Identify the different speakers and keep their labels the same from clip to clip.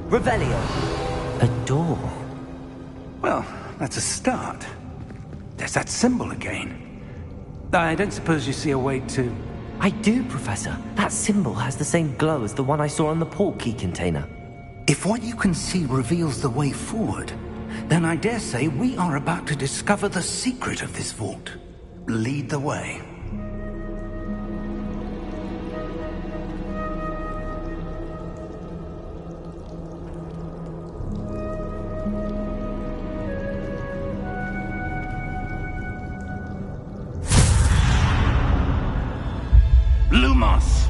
Speaker 1: Revelio. A door.
Speaker 2: Well, that's a start. There's that symbol again. I don't suppose you see a way to...
Speaker 1: I do, Professor. That symbol has the same glow as the one I saw on the port key container.
Speaker 2: If what you can see reveals the way forward, then I dare say we are about to discover the secret of this vault. Lead the way. Lumos!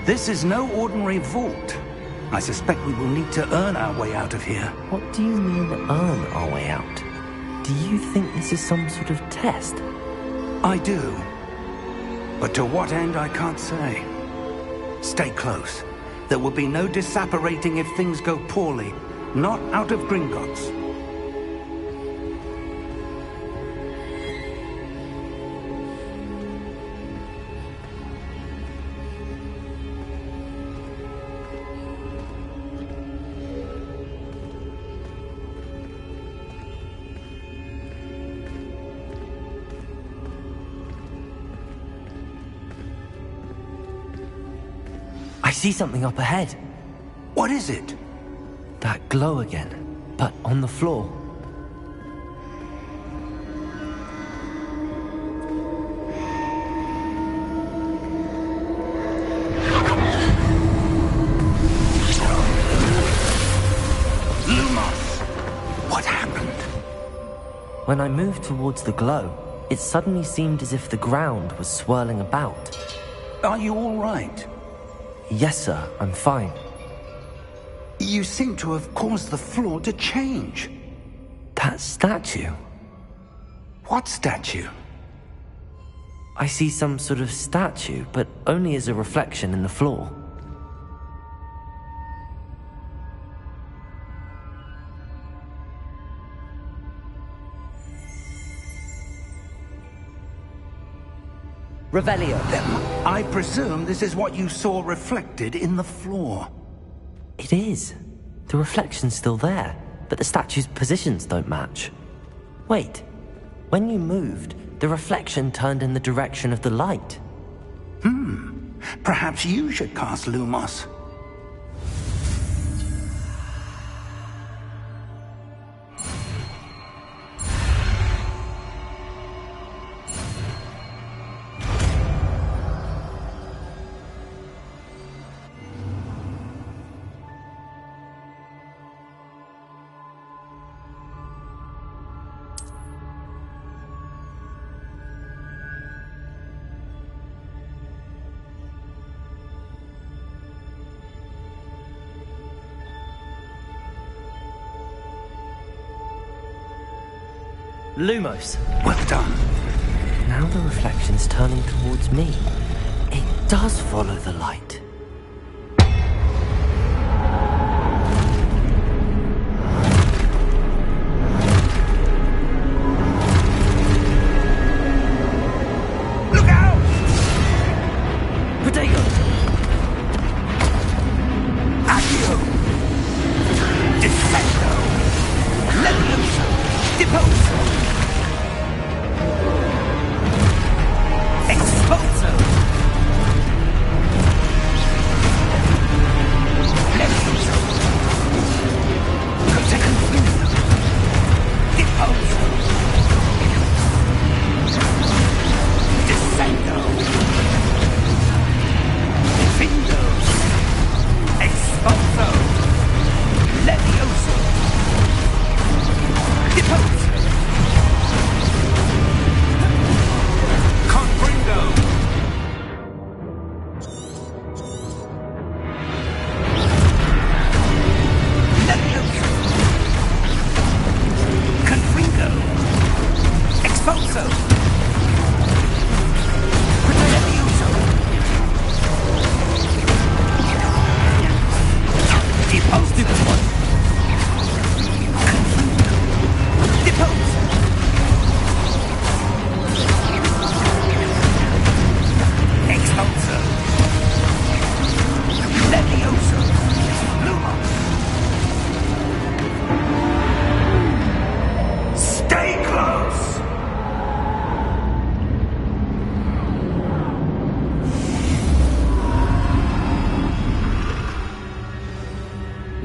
Speaker 2: This is no ordinary vault. I suspect we will need to earn our way out of here.
Speaker 1: What do you mean, earn our way out? Do you think this is some sort of test?
Speaker 2: I do. But to what end, I can't say. Stay close. There will be no disapparating if things go poorly. Not out of Gringotts.
Speaker 1: I see something up ahead.
Speaker 2: What is it?
Speaker 1: That glow again, but on the floor.
Speaker 2: Lumos! What happened?
Speaker 1: When I moved towards the glow, it suddenly seemed as if the ground was swirling about.
Speaker 2: Are you all right?
Speaker 1: Yes, sir, I'm fine.
Speaker 2: You seem to have caused the floor to change.
Speaker 1: That statue?
Speaker 2: What statue?
Speaker 1: I see some sort of statue, but only as a reflection in the floor. Revelio.
Speaker 2: I presume this is what you saw reflected in the floor.
Speaker 1: It is. The reflection's still there, but the statue's positions don't match. Wait. When you moved, the reflection turned in the direction of the light.
Speaker 2: Perhaps you should cast Lumos.
Speaker 1: Lumos.
Speaker 2: Well done.
Speaker 1: Now the reflection's turning towards me. It does follow the light.
Speaker 2: Look out!
Speaker 1: Protego!
Speaker 2: Accio! Defendo! Levioso! Deposo! Expulso!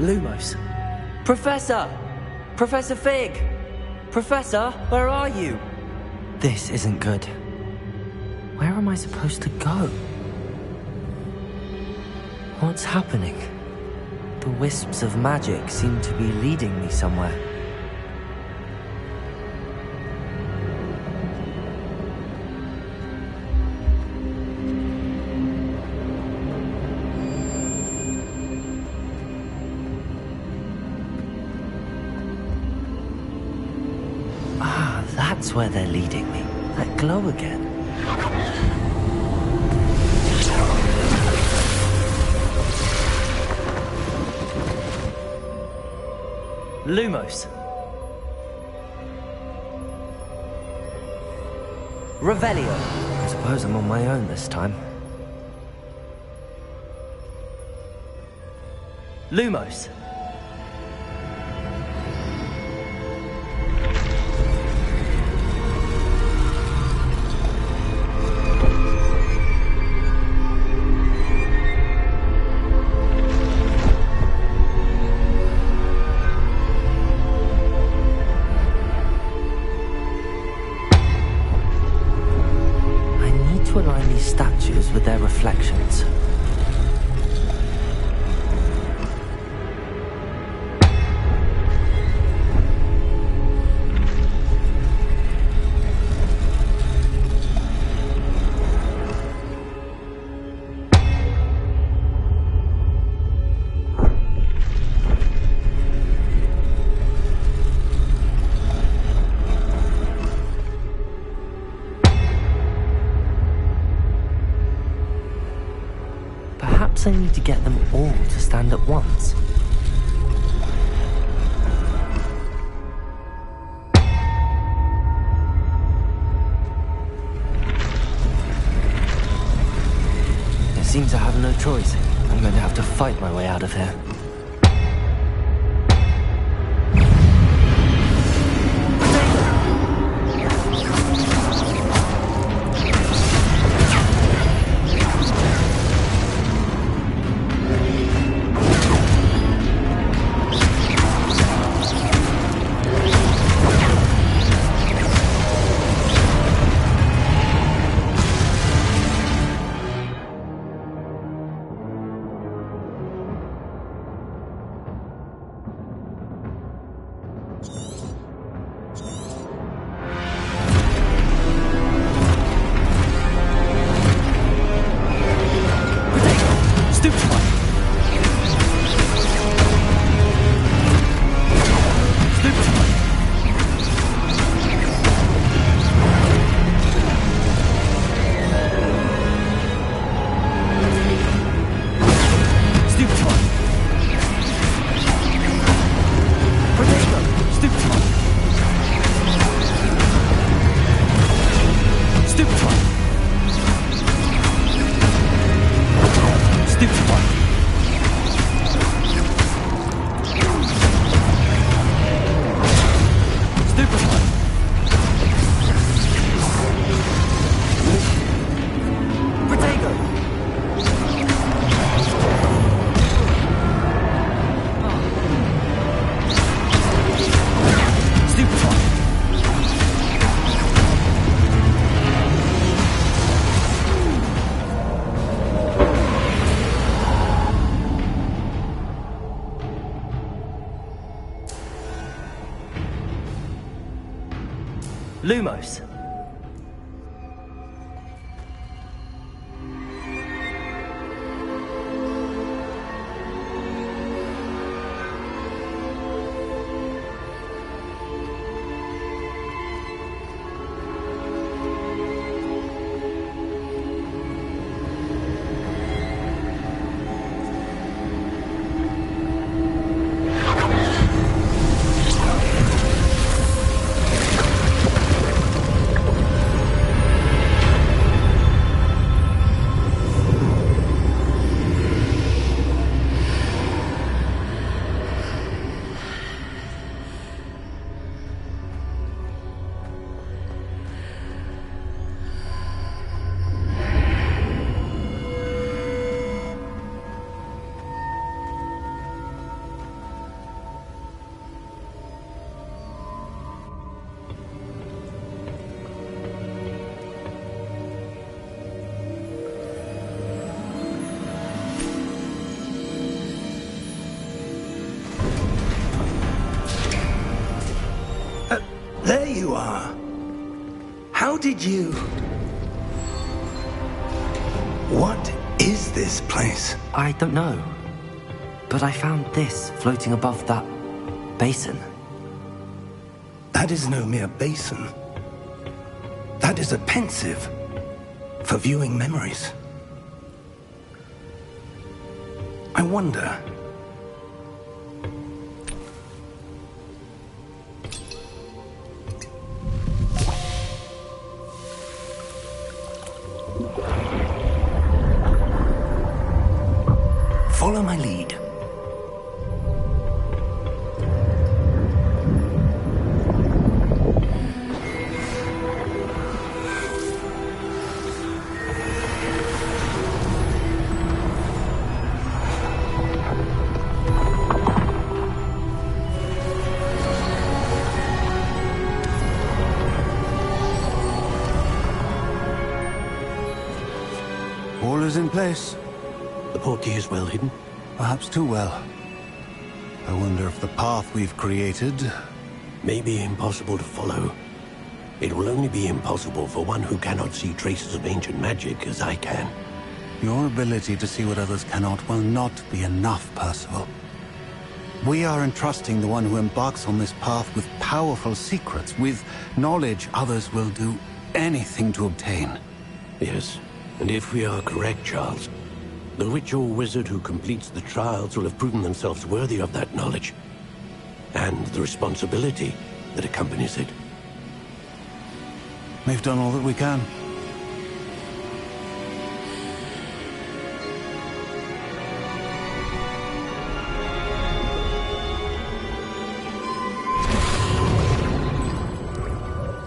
Speaker 1: Lumos. Professor! Professor Fig! Professor, where are you? This isn't good. Where am I supposed to go? What's happening? The wisps of magic seem to be leading me somewhere. That's where they're leading me. That glow again. Lumos. Revelio. I suppose I'm on my own this time. Lumos. Align these statues with their reflections. Perhaps I need to get them all to stand at once. It seems I have no choice. I'm going to have to fight my way out of here. Lumos.
Speaker 2: did you... What is this place?
Speaker 1: I don't know. But I found this floating above that basin.
Speaker 2: That is no mere basin. That is a pensive for viewing memories. I wonder... Follow my lead.
Speaker 3: All is in place.
Speaker 4: The portkey is well hidden.
Speaker 3: Perhaps too well. I wonder if the path we've created...
Speaker 4: May be impossible to follow. It will only be impossible for one who cannot see traces of ancient magic as I can.
Speaker 3: Your ability to see what others cannot will not be enough, Percival. We are entrusting the one who embarks on this path with powerful secrets, with knowledge others will do anything to obtain.
Speaker 4: Yes, and if we are correct, Charles, the witch or wizard who completes the trials will have proven themselves worthy of that knowledge, and the responsibility that accompanies it.
Speaker 3: We've done all that we can.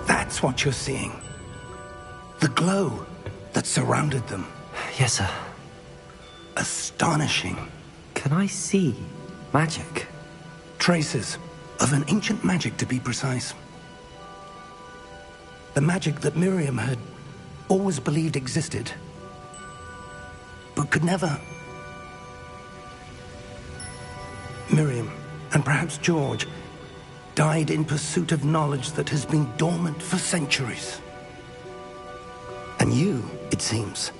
Speaker 2: That's what you're seeing. The glow that surrounded them.
Speaker 1: Yes, sir.
Speaker 2: Astonishing.
Speaker 1: Can I see magic?
Speaker 2: Traces of an ancient magic, to be precise. The magic that Miriam had always believed existed, but could never. Miriam, and perhaps George, died in pursuit of knowledge that has been dormant for centuries. And you, it seems,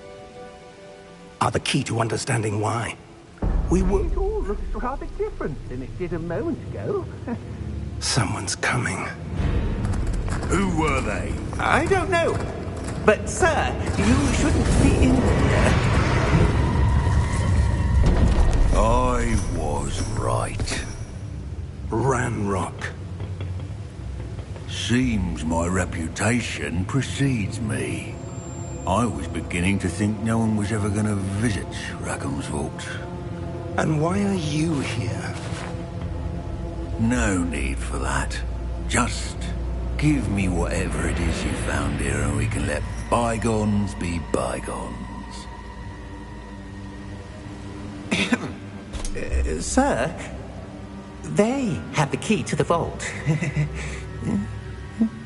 Speaker 2: are the key to understanding why. We were...
Speaker 5: It all looks rather different than it did a moment ago.
Speaker 2: Someone's coming.
Speaker 6: Who were they?
Speaker 5: I don't know. But, sir, you shouldn't be in here.
Speaker 6: I was right.
Speaker 2: Ranrock.
Speaker 6: Seems my reputation precedes me. I was beginning to think no one was ever going to visit Rackham's Vault.
Speaker 2: And why are you here?
Speaker 6: No need for that. Just give me whatever it is you found here and we can let bygones be bygones.
Speaker 5: Sir, they have the key to the vault.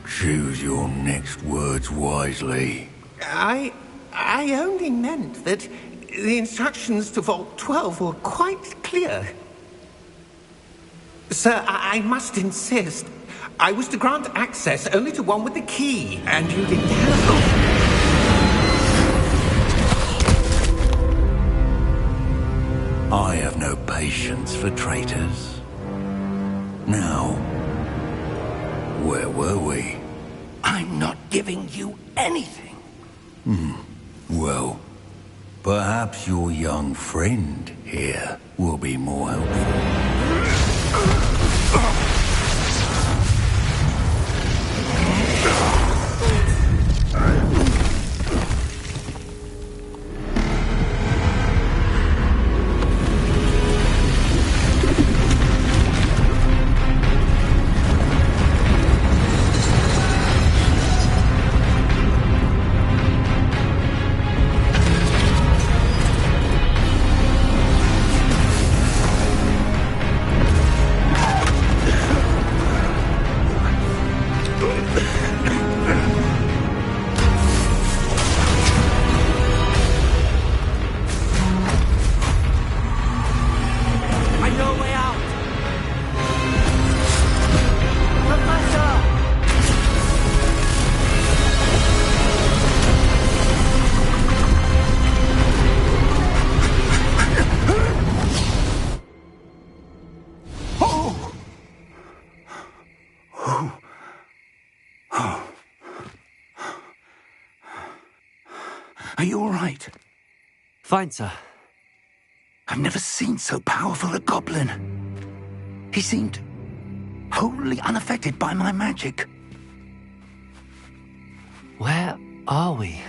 Speaker 6: Choose your next words wisely.
Speaker 5: I only meant that the instructions to Vault 12 were quite clear. Sir, I must insist. I was to grant access only to one with the key, and you didn't have...
Speaker 6: I have no patience for traitors. Now, where were we?
Speaker 2: I'm not giving you anything.
Speaker 6: Well, perhaps your young friend here will be more helpful.
Speaker 2: Are you all right?
Speaker 1: Fine, sir.
Speaker 2: I've never seen so powerful a goblin. He seemed wholly unaffected by my magic.
Speaker 1: Where are we?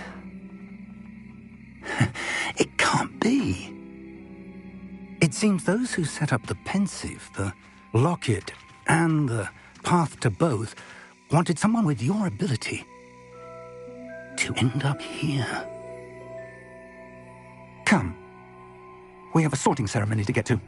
Speaker 2: It can't be. It seems those who set up the pensive, the locket, and the path to both wanted someone with your ability to end up here. Come. We have a sorting ceremony to get to.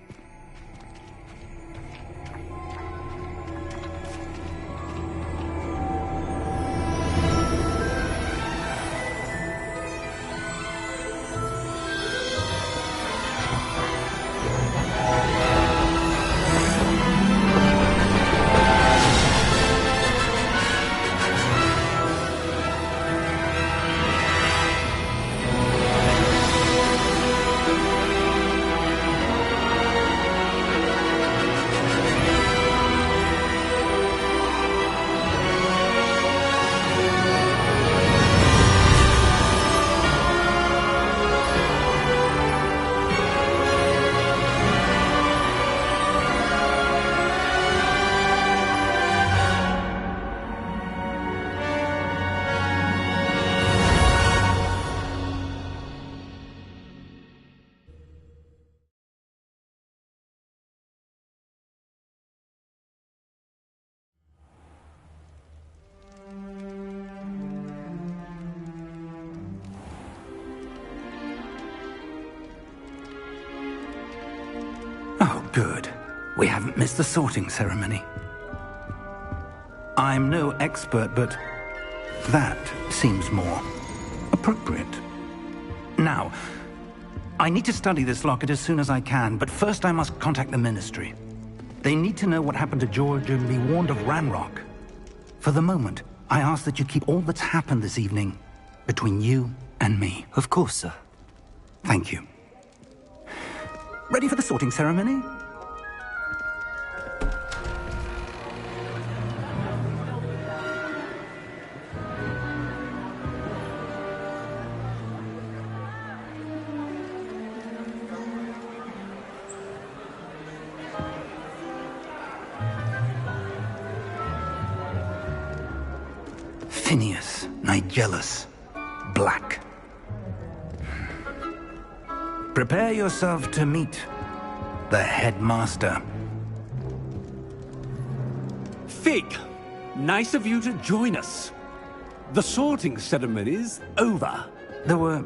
Speaker 2: Oh, good. We haven't missed the sorting ceremony. I'm no expert, but that seems more appropriate. Now, I need to study this locket as soon as I can, but first I must contact the Ministry. They need to know what happened to George and be warned of Ranrock. For the moment, I ask that you keep all that's happened this evening between you and me.
Speaker 1: Of course, sir.
Speaker 2: Thank you. Ready for the sorting ceremony? Phineas, Nigellus, Black. Prepare yourself to meet the headmaster.
Speaker 7: Fig, nice of you to join us. The sorting ceremony's over.
Speaker 2: There were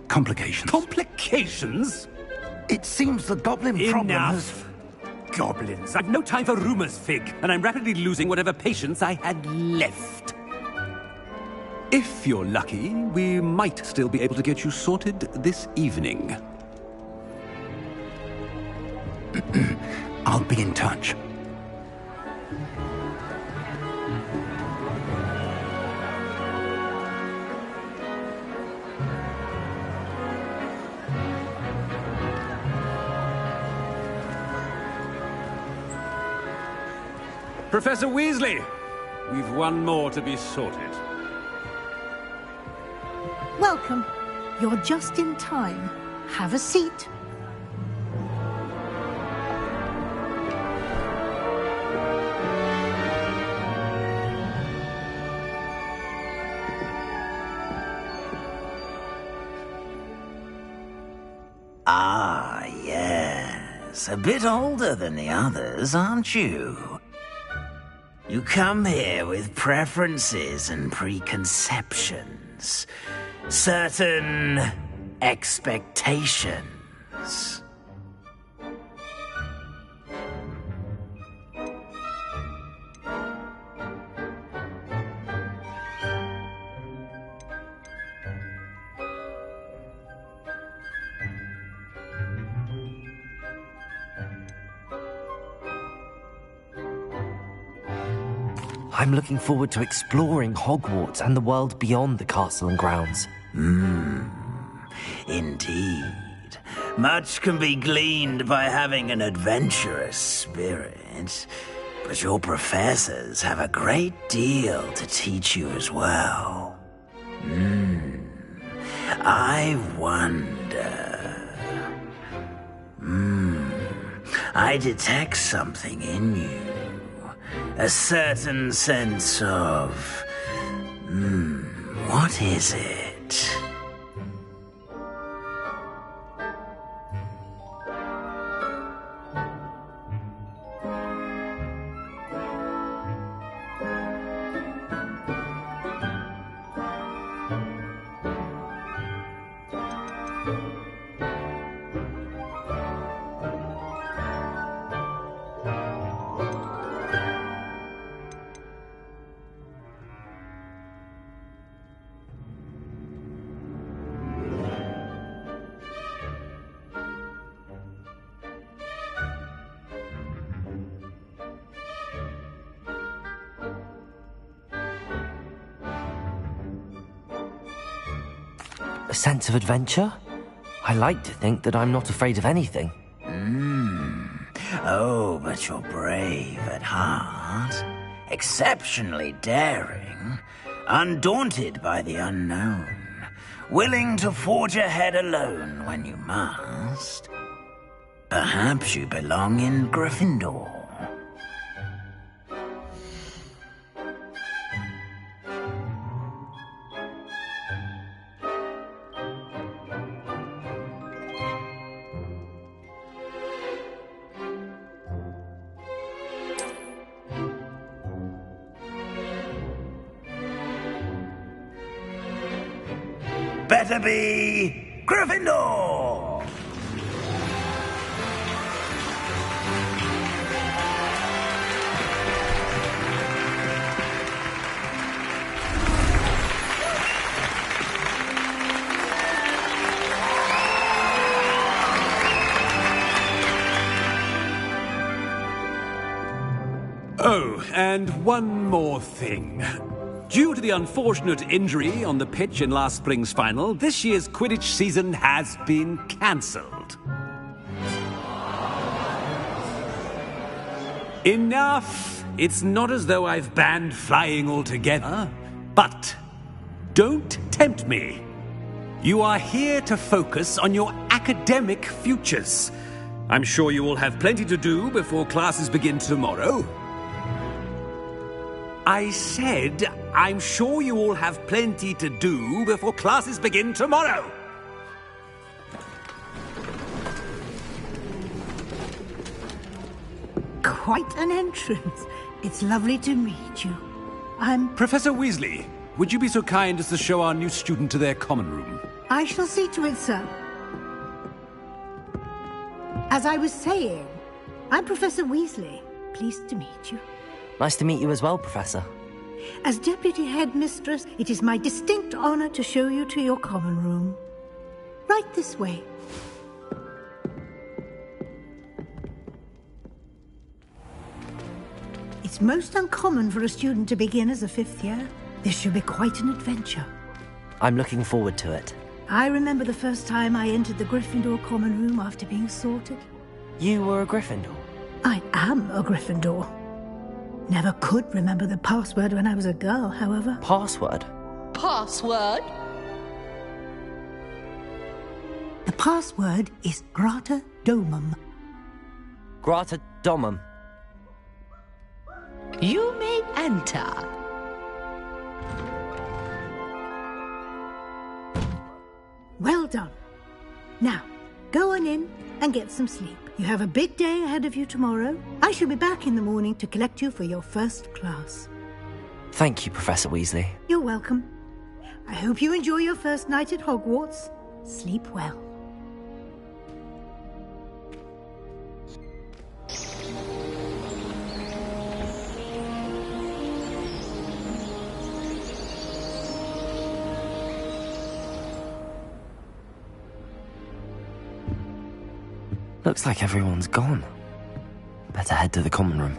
Speaker 2: complications.
Speaker 7: Complications?
Speaker 2: It seems the goblin problem has...
Speaker 7: Enough! Goblins. I've no time for rumors, Fig, and I'm rapidly losing whatever patience I had left. If you're lucky, we might still be able to get you sorted this evening.
Speaker 2: I'll be in touch.
Speaker 7: Professor Weasley, we've one more to be sorted.
Speaker 8: Welcome. You're just in time. Have a seat.
Speaker 9: Ah, yes. A bit older than the others, aren't you? You come here with preferences and preconceptions. Certain expectations.
Speaker 1: I'm looking forward to exploring Hogwarts and the world beyond the castle and grounds.
Speaker 9: Indeed. Much can be gleaned by having an adventurous spirit, but your professors have a great deal to teach you as well. I wonder... I detect something in you. A certain sense of... what is it?
Speaker 1: A sense of adventure? I like to think that I'm not afraid of anything.
Speaker 9: Oh, but you're brave at heart. Exceptionally daring. Undaunted by the unknown. Willing to forge ahead alone when you must. Perhaps you belong in Gryffindor. Better be Gryffindor!
Speaker 7: Oh, and one more thing. Due to the unfortunate injury on the pitch in last spring's final, this year's Quidditch season has been cancelled. Enough! It's not as though I've banned flying altogether, but don't tempt me. You are here to focus on your academic futures. I'm sure you will have plenty to do before classes begin tomorrow. I said, I'm sure you all have plenty to do before classes begin tomorrow.
Speaker 8: Quite an entrance. It's lovely to meet you. I'm...
Speaker 7: Professor Weasley, would you be so kind as to show our new student to their common room?
Speaker 8: I shall see to it, sir. As I was saying, I'm Professor Weasley. Pleased to meet you.
Speaker 1: Nice to meet you as well, Professor.
Speaker 8: As Deputy Headmistress, it is my distinct honor to show you to your common room. Right this way. It's most uncommon for a student to begin as a fifth year. This should be quite an adventure.
Speaker 1: I'm looking forward to it.
Speaker 8: I remember the first time I entered the Gryffindor common room after being sorted.
Speaker 1: You were a Gryffindor?
Speaker 8: I am a Gryffindor. Never could remember the password when I was a girl, however.
Speaker 1: Password?
Speaker 10: Password?
Speaker 8: The password is Grata Domum.
Speaker 1: Grata Domum.
Speaker 10: You may enter.
Speaker 8: Well done. Now, go on in and get some sleep. You have a big day ahead of you tomorrow. I shall be back in the morning to collect you for your first class.
Speaker 1: Thank you, Professor Weasley.
Speaker 8: You're welcome. I hope you enjoy your first night at Hogwarts. Sleep well.
Speaker 1: Looks like everyone's gone. Better head to the common room.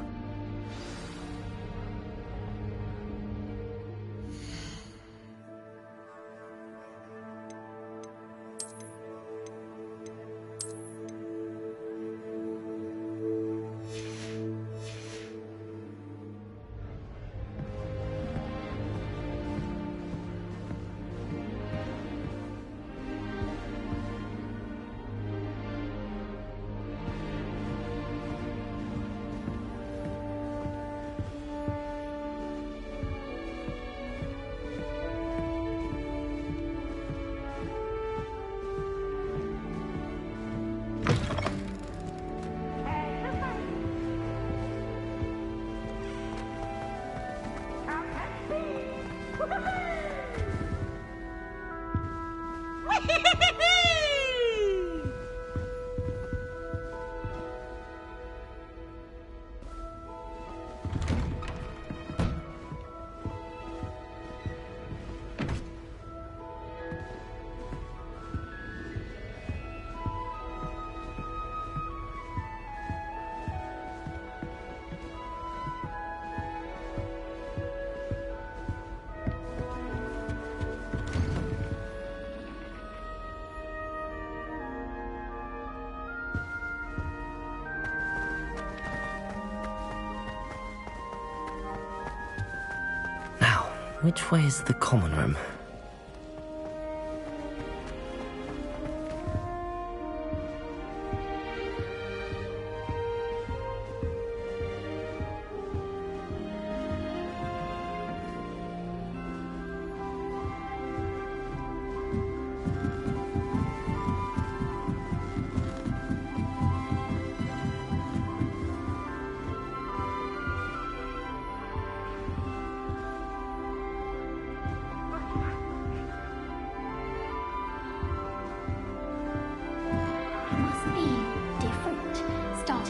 Speaker 1: Which way is the common room?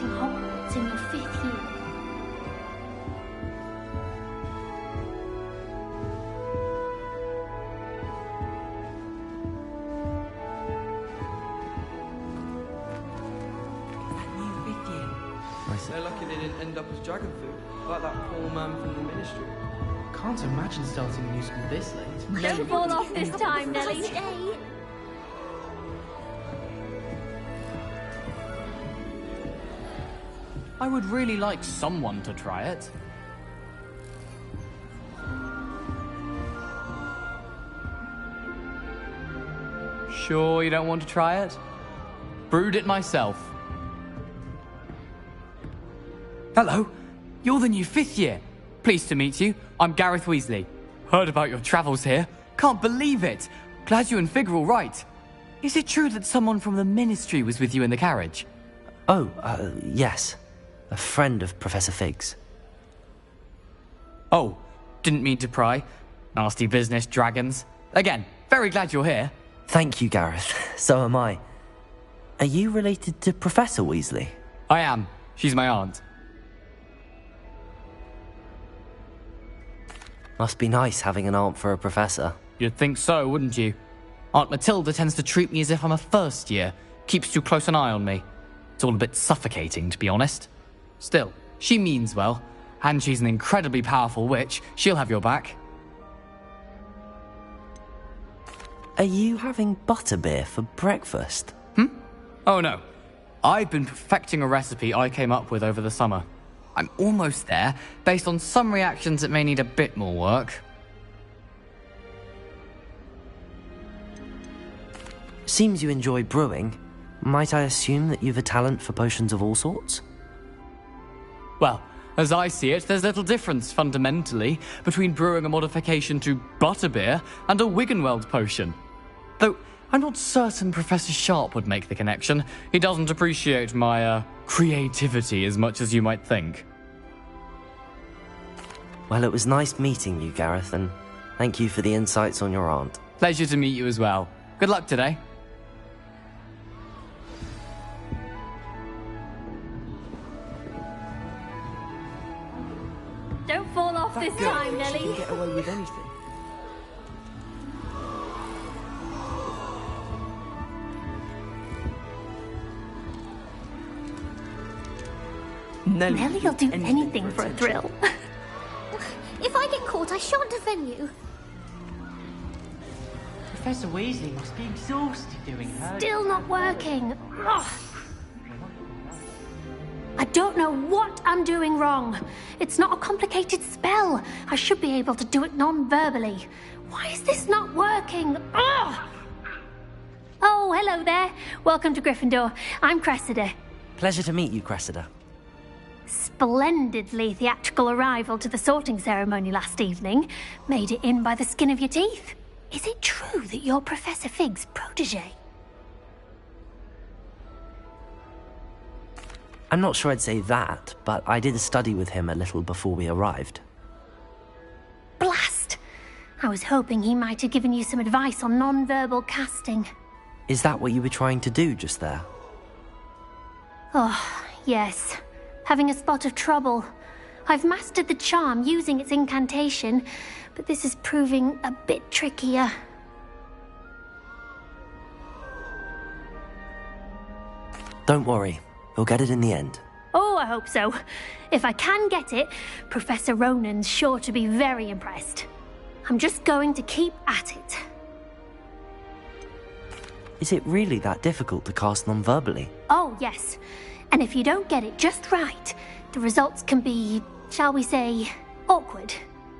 Speaker 11: Hogwarts in your 5th year.
Speaker 12: They're lucky they didn't end up as dragon food, like that poor man from the ministry.
Speaker 13: Can't imagine starting a new school this late.
Speaker 11: Don't fall off this time, Nelly.
Speaker 13: I would really like someone to try it. Sure you don't want to try it? Brewed it myself. Hello, you're the new 5th year. Pleased to meet you. I'm Gareth Weasley. Heard about your travels here. Can't believe it. Glad you and Fig are all right. Is it true that someone from the Ministry was with you in the carriage?
Speaker 1: Oh, yes. A friend of Professor Fig's.
Speaker 13: Oh, didn't mean to pry. Nasty business, dragons. Again, very glad you're here.
Speaker 1: Thank you, Gareth. So am I. Are you related to Professor Weasley?
Speaker 13: I am. She's my aunt.
Speaker 1: Must be nice having an aunt for a professor.
Speaker 13: You'd think so, wouldn't you? Aunt Matilda tends to treat me as if I'm a first year. Keeps too close an eye on me. It's all a bit suffocating, to be honest. Still, she means well. And she's an incredibly powerful witch. She'll have your back.
Speaker 1: Are you having butterbeer for breakfast?
Speaker 13: Oh no. I've been perfecting a recipe I came up with over the summer. I'm almost there, based on some reactions that may need a bit more work.
Speaker 1: Seems you enjoy brewing. Might I assume that you've a talent for potions of all sorts?
Speaker 13: Well, as I see it, there's little difference, fundamentally, between brewing a modification to butterbeer and a Wiggenweld potion. Though, I'm not certain Professor Sharp would make the connection. He doesn't appreciate my, creativity as much as you might think.
Speaker 1: Well, it was nice meeting you, Gareth, and thank you for the insights on your aunt.
Speaker 13: Pleasure to meet you as well. Good luck today.
Speaker 11: Don't fall off this time, Nelly.
Speaker 12: She can get away with anything.
Speaker 11: Nelly'll do anything for a thrill.
Speaker 14: If I get caught, I shan't defend you.
Speaker 15: Professor Weasley must be exhausted doing her.
Speaker 11: Still not working. Ugh. I don't know what I'm doing wrong. It's not a complicated spell. I should be able to do it non-verbally. Why is this not working? Ugh. Oh, hello there. Welcome to Gryffindor. I'm Cressida.
Speaker 1: Pleasure to meet you, Cressida.
Speaker 11: Splendidly theatrical arrival to the sorting ceremony last evening. Made it in by the skin of your teeth. Is it true that you're Professor Fig's protege?
Speaker 1: I'm not sure I'd say that, but I did study with him a little before we arrived.
Speaker 11: Blast! I was hoping he might have given you some advice on non-verbal casting.
Speaker 1: Is that what you were trying to do just there?
Speaker 11: Oh, yes. Having a spot of trouble. I've mastered the charm using its incantation, but this is proving a bit trickier.
Speaker 1: Don't worry, we'll get it in the end.
Speaker 11: Oh, I hope so. If I can get it, Professor Ronan's sure to be very impressed. I'm just going to keep at it.
Speaker 1: Is it really that difficult to cast non-verbally?
Speaker 11: Oh, yes. And if you don't get it just right, the results can be, shall we say, awkward.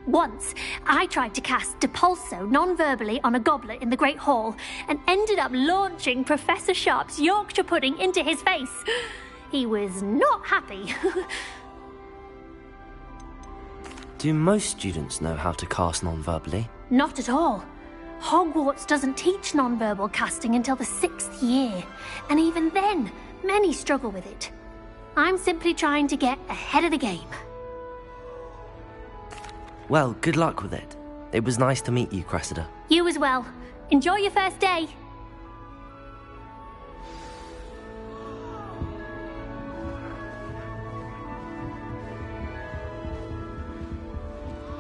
Speaker 11: Once, I tried to cast Depulso non-verbally on a goblet in the Great Hall and ended up launching Professor Sharp's Yorkshire pudding into his face. He was not happy.
Speaker 1: Do most students know how to cast non-verbally?
Speaker 11: Not at all. Hogwarts doesn't teach non-verbal casting until the 6th year, and even then, many struggle with it. I'm simply trying to get ahead of the game.
Speaker 1: Well, good luck with it. It was nice to meet you, Cressida.
Speaker 11: You as well. Enjoy your first day.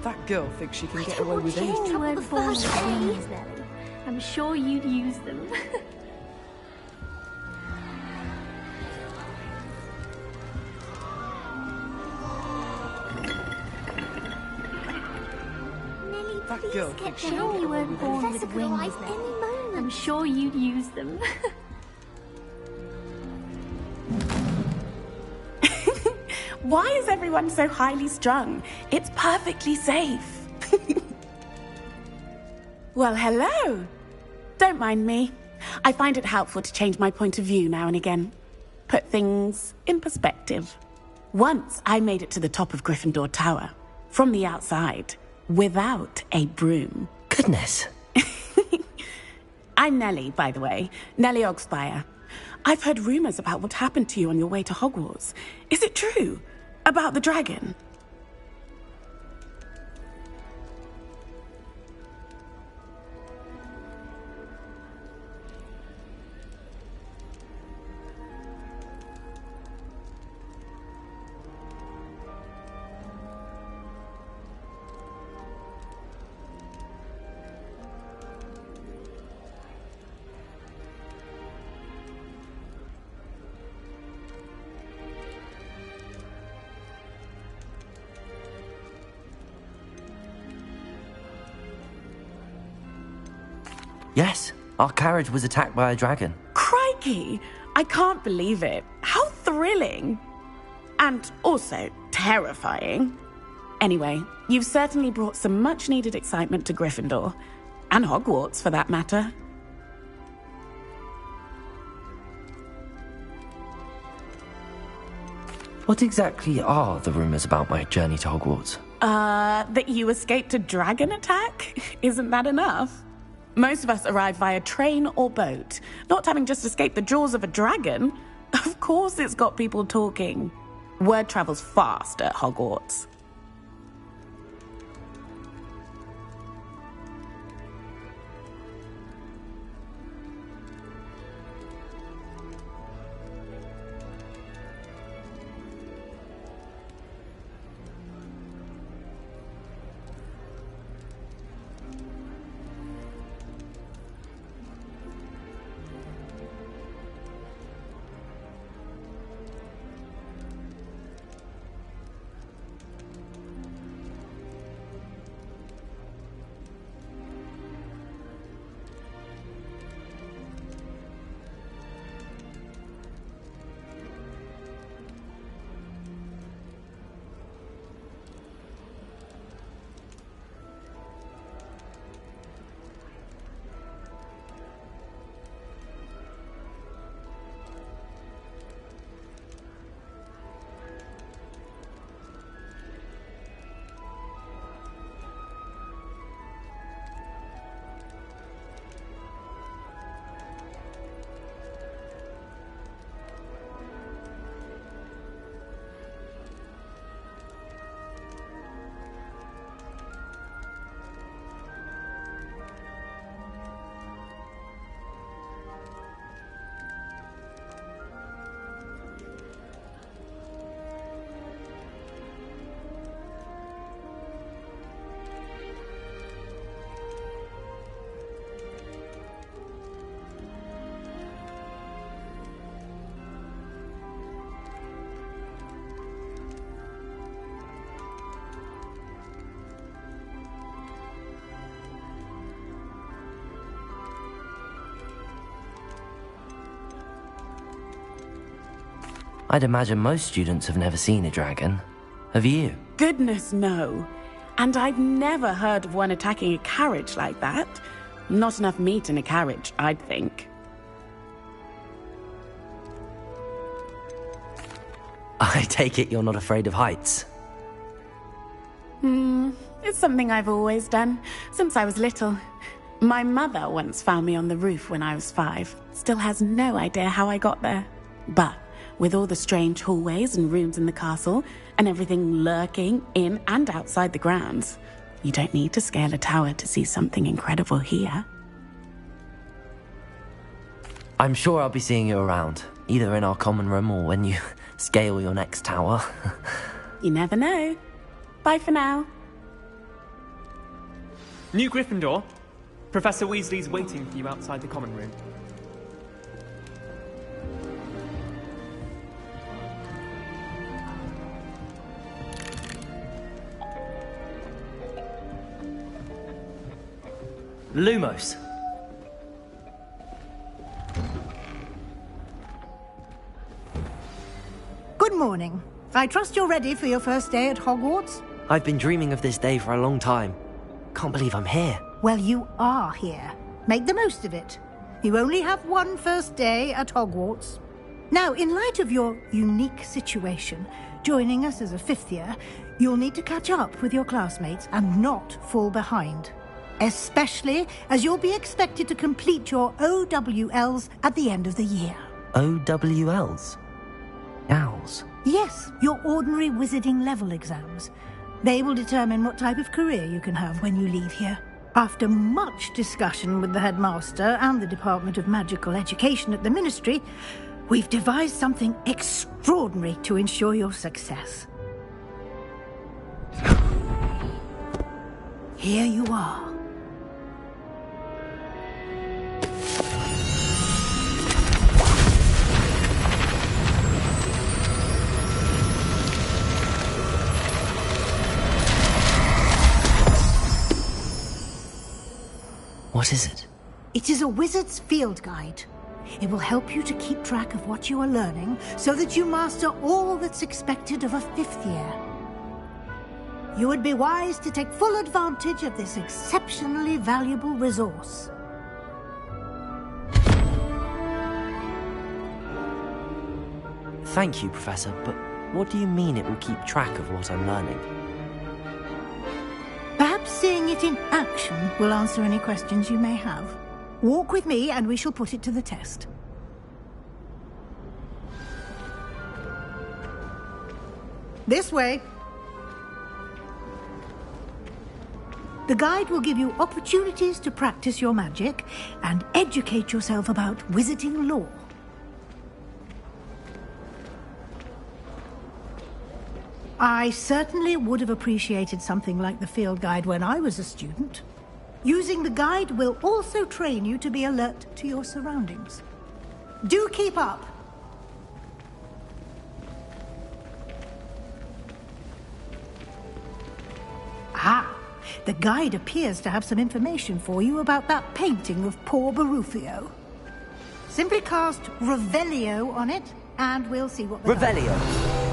Speaker 16: That girl thinks she can get away with anything.
Speaker 11: You weren't born with wings, Nelly. I'm sure you'd use them.
Speaker 16: That girl thinks she can
Speaker 11: Sure
Speaker 16: get
Speaker 11: you
Speaker 16: away
Speaker 11: weren't
Speaker 16: with
Speaker 11: born
Speaker 16: anything.
Speaker 11: with wings, Nelly. I'm sure you'd use them.
Speaker 17: Why is everyone so highly strung? It's perfectly safe. Well, hello. Don't mind me. I find it helpful to change my point of view now and again. Put things in perspective. Once I made it to the top of Gryffindor Tower, from the outside, without a broom.
Speaker 1: Goodness.
Speaker 17: I'm Nellie, by the way. Nellie Ogspire. I've heard rumors about what happened to you on your way to Hogwarts. Is it true? About the dragon?
Speaker 1: Yes, our carriage was attacked by a dragon.
Speaker 17: Crikey! I can't believe it. How thrilling! And also terrifying. Anyway, you've certainly brought some much-needed excitement to Gryffindor. And Hogwarts, for that matter.
Speaker 1: What exactly are the rumors about my journey to Hogwarts?
Speaker 17: That you escaped a dragon attack? Isn't that enough? Most of us arrive via train or boat, not having just escaped the jaws of a dragon. Of course it's got people talking. Word travels fast at Hogwarts.
Speaker 1: I'd imagine most students have never seen a dragon. Have you?
Speaker 17: Goodness, no. And I've never heard of one attacking a carriage like that. Not enough meat in a carriage, I'd think.
Speaker 1: I take it you're not afraid of heights.
Speaker 17: It's something I've always done, since I was little. My mother once found me on the roof when I was 5. Still has no idea how I got there. But with all the strange hallways and rooms in the castle, and everything lurking in and outside the grounds, you don't need to scale a tower to see something incredible here.
Speaker 1: I'm sure I'll be seeing you around, either in our common room or when you scale your next tower.
Speaker 17: You never know. Bye for now.
Speaker 18: New Gryffindor. Professor Weasley's waiting for you outside the common room.
Speaker 1: Lumos.
Speaker 8: Good morning. I trust you're ready for your first day at Hogwarts?
Speaker 1: I've been dreaming of this day for a long time. Can't believe I'm here.
Speaker 8: Well, you are here. Make the most of it. You only have one first day at Hogwarts. Now, in light of your unique situation, joining us as a 5th year, you'll need to catch up with your classmates and not fall behind. Especially as you'll be expected to complete your OWLs at the end of the year.
Speaker 1: OWLs? Owls?
Speaker 8: Yes, your ordinary wizarding level exams. They will determine what type of career you can have when you leave here. After much discussion with the headmaster and the Department of Magical Education at the Ministry, we've devised something extraordinary to ensure your success. Here you are.
Speaker 1: What is it?
Speaker 8: It is a wizard's field guide. It will help you to keep track of what you are learning so that you master all that's expected of a 5th year. You would be wise to take full advantage of this exceptionally valuable resource.
Speaker 1: Thank you, Professor, but what do you mean it will keep track of what I'm learning?
Speaker 8: Perhaps seeing it in action will answer any questions you may have. Walk with me and we shall put it to the test. This way. The guide will give you opportunities to practice your magic and educate yourself about wizarding lore. I certainly would have appreciated something like the field guide when I was a student. Using the guide will also train you to be alert to your surroundings. Do keep up! Ah, the guide appears to have some information for you about that painting of poor Barufio. Simply cast Revelio on it, and we'll see what the
Speaker 1: Revelio!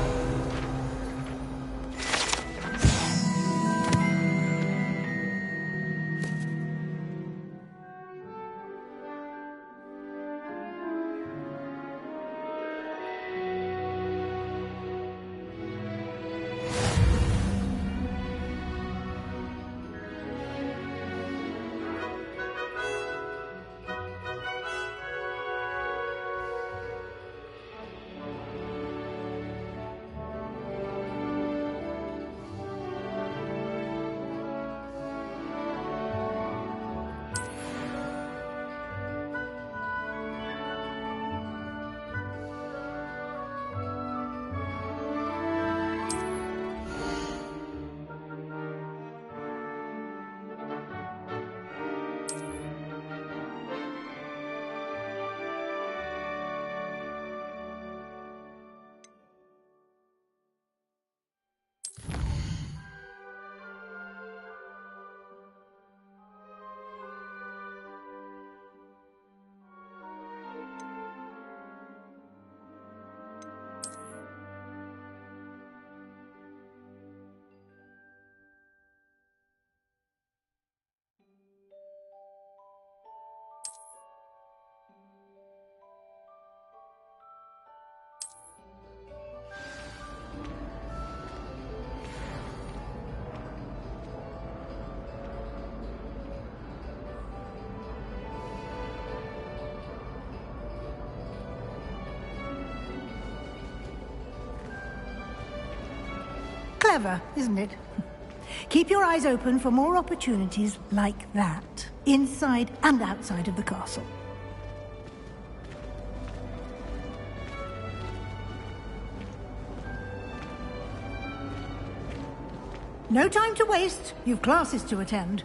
Speaker 8: Clever, isn't it? Keep your eyes open for more opportunities like that, inside and outside of the castle. No time to waste. You've classes to attend.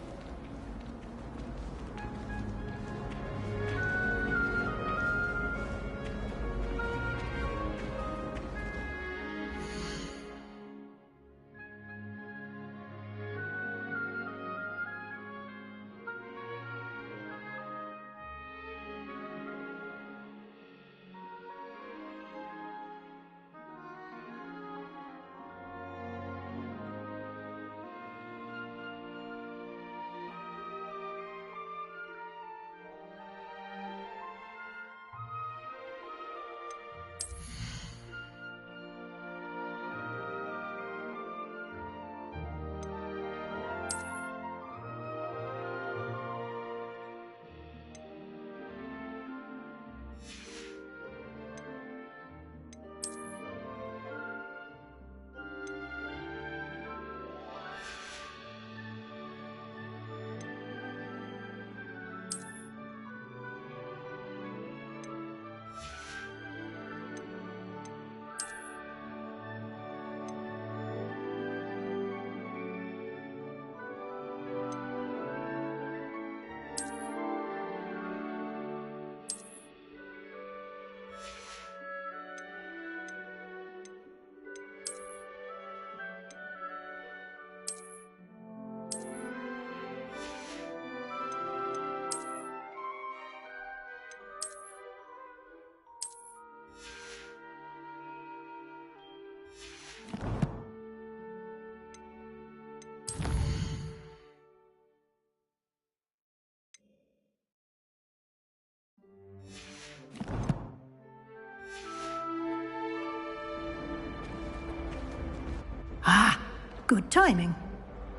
Speaker 8: Ah, good timing.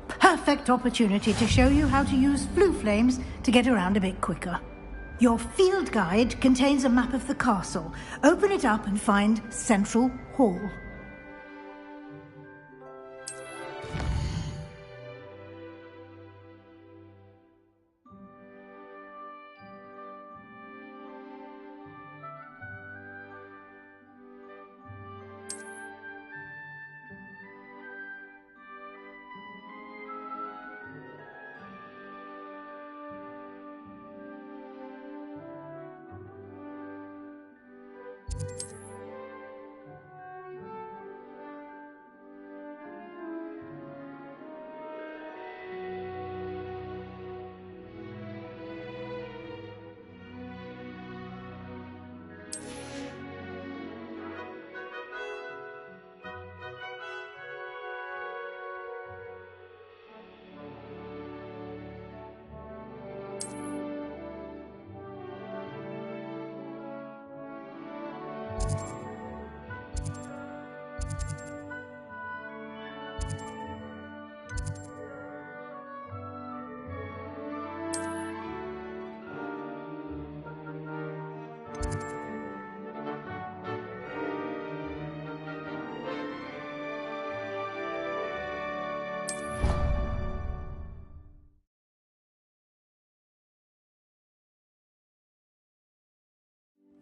Speaker 8: Perfect opportunity to show you how to use flue flames to get around a bit quicker. Your field guide contains a map of the castle. Open it up and find Central Hall.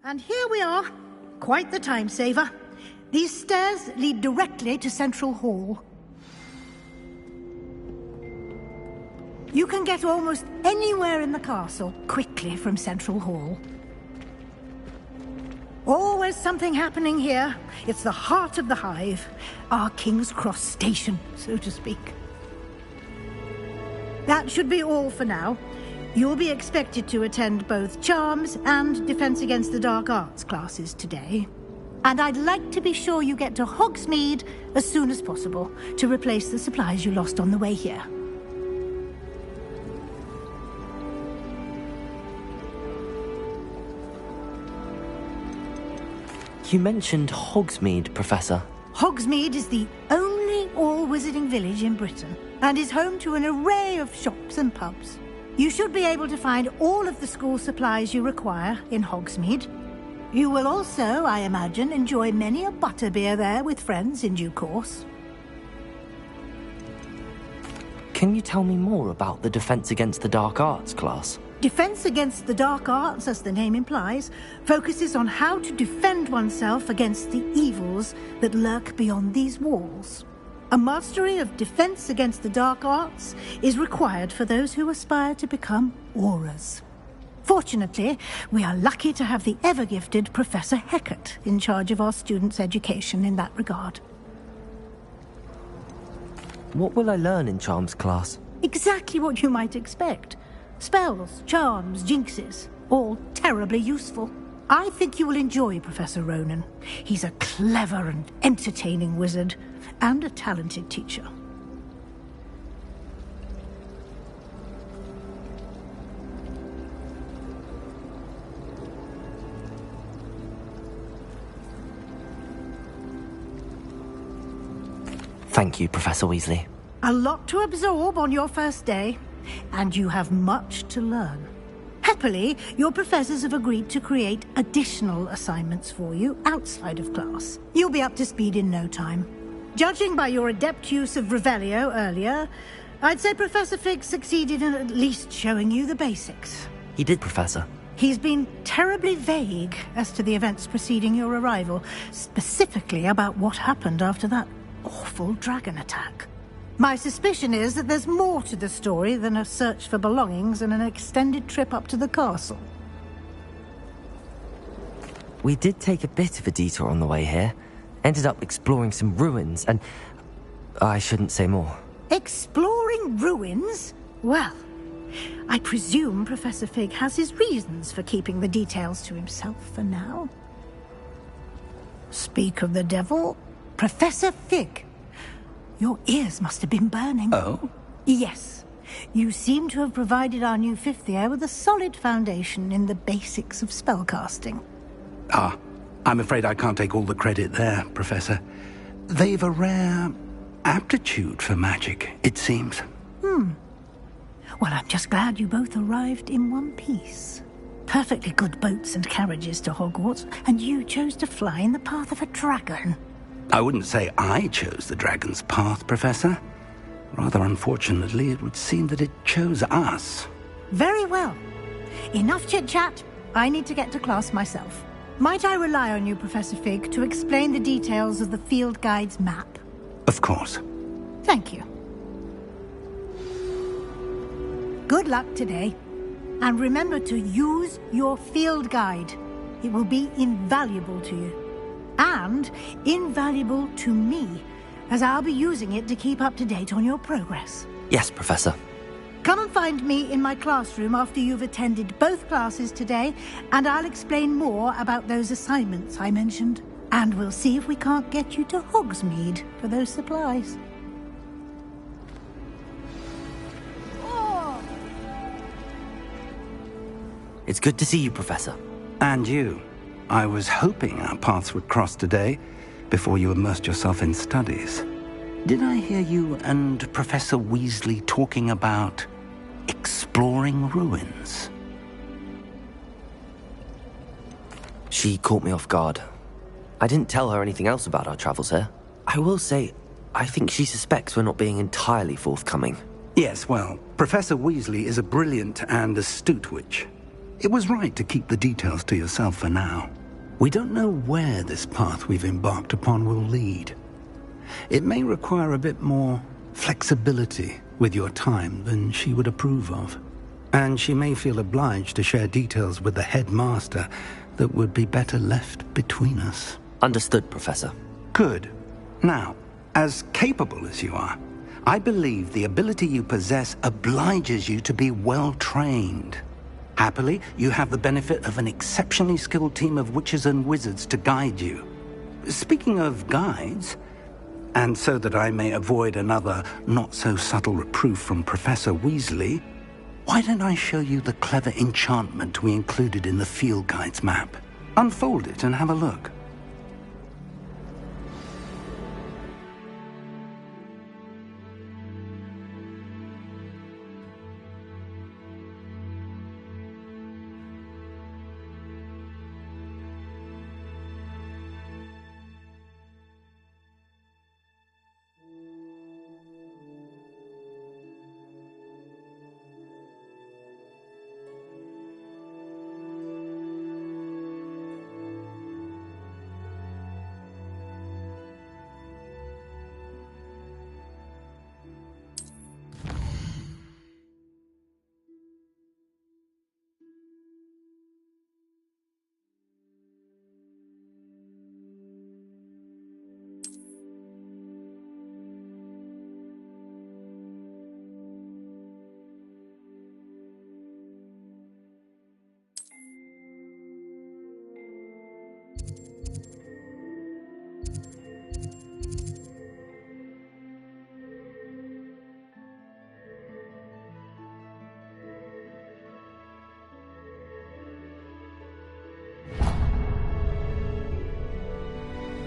Speaker 8: And here we are. Quite the time saver. These stairs lead directly to Central Hall. You can get almost anywhere in the castle quickly from Central Hall. Always something happening here. It's the heart of the hive. Our King's Cross station, so to speak. That should be all for now. You'll be expected to attend both Charms and Defense Against the Dark Arts classes today. And I'd like to be sure you get to Hogsmeade as soon as possible to replace the supplies you lost on the way here.
Speaker 1: You mentioned Hogsmeade, Professor.
Speaker 8: Hogsmeade is the only all-wizarding village in Britain and is home to an array of shops and pubs. You should be able to find all of the school supplies you require in Hogsmeade. You will also, I imagine, enjoy many a butterbeer there with friends in due course.
Speaker 1: Can you tell me more about the Defense Against the Dark Arts class?
Speaker 8: Defense Against the Dark Arts, as the name implies, focuses on how to defend oneself against the evils that lurk beyond these walls. A mastery of Defense Against the Dark Arts is required for those who aspire to become Aurors. Fortunately, we are lucky to have the ever-gifted Professor Heckert in charge of our students' education in that regard.
Speaker 1: What will I learn in Charms class?
Speaker 8: Exactly what you might expect. Spells, charms, jinxes, all terribly useful. I think you will enjoy Professor Ronan. He's a clever and entertaining wizard, and a talented teacher.
Speaker 1: Thank you, Professor Weasley.
Speaker 8: A lot to absorb on your first day, and you have much to learn. Happily, your professors have agreed to create additional assignments for you outside of class. You'll be up to speed in no time. Judging by your adept use of Revelio earlier, I'd say Professor Fig succeeded in at least showing you the basics.
Speaker 1: He did, Professor.
Speaker 8: He's been terribly vague as to the events preceding your arrival, specifically about what happened after that awful dragon attack. My suspicion is that there's more to the story than a search for belongings and an extended trip up to the castle.
Speaker 1: We did take a bit of a detour on the way here. Ended up exploring some ruins and... I shouldn't say more.
Speaker 8: Exploring ruins? Well, I presume Professor Fig has his reasons for keeping the details to himself for now. Speak of the devil, Professor Fig. Your ears must have been burning.
Speaker 2: Oh?
Speaker 8: Yes. You seem to have provided our new fifth year with a solid foundation in the basics of spellcasting.
Speaker 2: Ah, I'm afraid I can't take all the credit there, Professor. They've a rare aptitude for magic, it seems.
Speaker 8: Well, I'm just glad you both arrived in one piece. Perfectly good boats and carriages to Hogwarts, and you chose to fly in the path of a dragon.
Speaker 2: I wouldn't say I chose the dragon's path, Professor. Rather unfortunately, it would seem that it chose us.
Speaker 8: Very well. Enough chit-chat. I need to get to class myself. Might I rely on you, Professor Fig, to explain the details of the field guide's map?
Speaker 2: Of course.
Speaker 8: Thank you. Good luck today. And remember to use your field guide. It will be invaluable to you. And invaluable to me, as I'll be using it to keep up to date on your progress.
Speaker 1: Yes, Professor.
Speaker 8: Come and find me in my classroom after you've attended both classes today, and I'll explain more about those assignments I mentioned. And we'll see if we can't get you to Hogsmeade for those supplies.
Speaker 1: It's good to see you, Professor.
Speaker 2: And you. I was hoping our paths would cross today, before you immersed yourself in studies. Did I hear you and Professor Weasley talking about exploring ruins?
Speaker 1: She caught me off guard. I didn't tell her anything else about our travels here. I will say, I think she suspects we're not being entirely forthcoming.
Speaker 2: Yes, well, Professor Weasley is a brilliant and astute witch. It was right to keep the details to yourself for now. We don't know where this path we've embarked upon will lead. It may require a bit more flexibility with your time than she would approve of. And she may feel obliged to share details with the headmaster that would be better left between us.
Speaker 1: Understood, Professor.
Speaker 2: Good. Now, as capable as you are, I believe the ability you possess obliges you to be well-trained. Happily, you have the benefit of an exceptionally skilled team of witches and wizards to guide you. Speaking of guides, and so that I may avoid another not-so-subtle reproof from Professor Weasley, why don't I show you the clever enchantment we included in the field guide's map? Unfold it and have a look.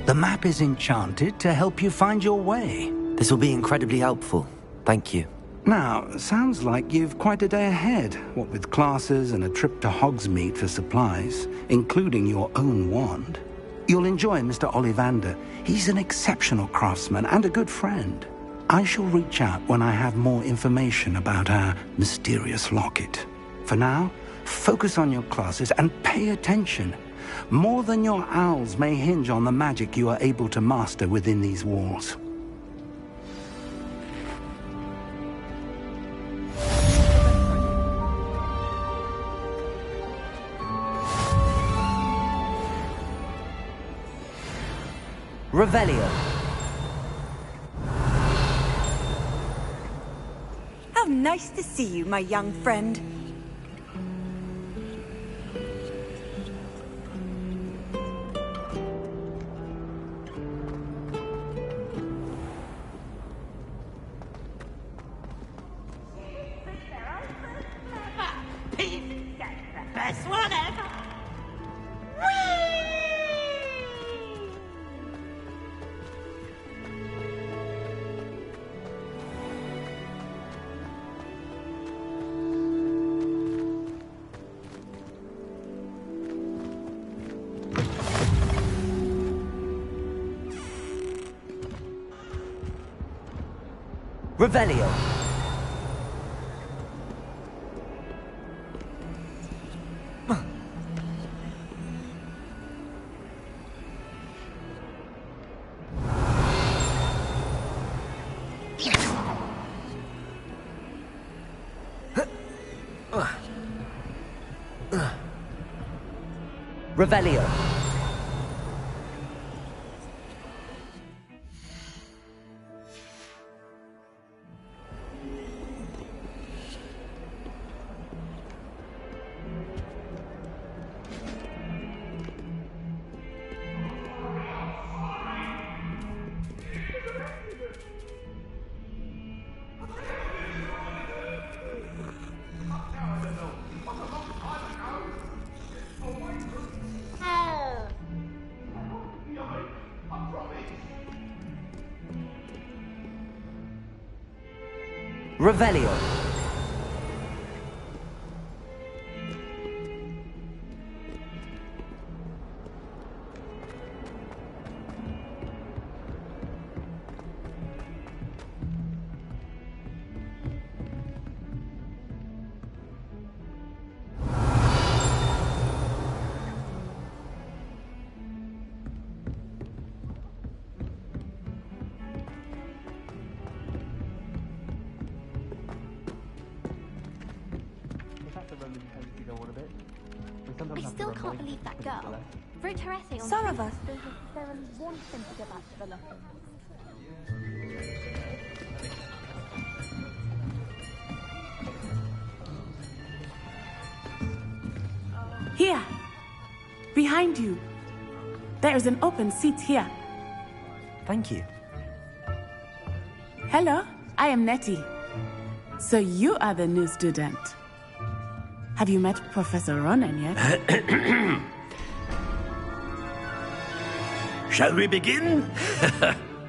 Speaker 2: The map is enchanted to help you find your way.
Speaker 1: This will be incredibly helpful. Thank you.
Speaker 2: Now, sounds like you've quite a day ahead, what with classes and a trip to Hogsmeade for supplies, including your own wand. You'll enjoy Mr. Ollivander. He's an exceptional craftsman and a good friend. I shall reach out when I have more information about our mysterious locket. For now, focus on your classes and pay attention. More than your owls may hinge on the magic you are able to master within these walls.
Speaker 1: Revelio.
Speaker 19: How nice to see you, my young friend.
Speaker 9: Best one ever!
Speaker 1: Revelio. Revelio. Revelio.
Speaker 14: I still can't believe that girl wrote her essay on
Speaker 19: Some of us.
Speaker 14: There only one thing to go back to the locker.
Speaker 17: Here. Behind you. There is an open seat here.
Speaker 1: Thank you.
Speaker 17: Hello, I am Nettie. So you are the new student. Have you met Professor Ronan yet?
Speaker 4: Shall we begin?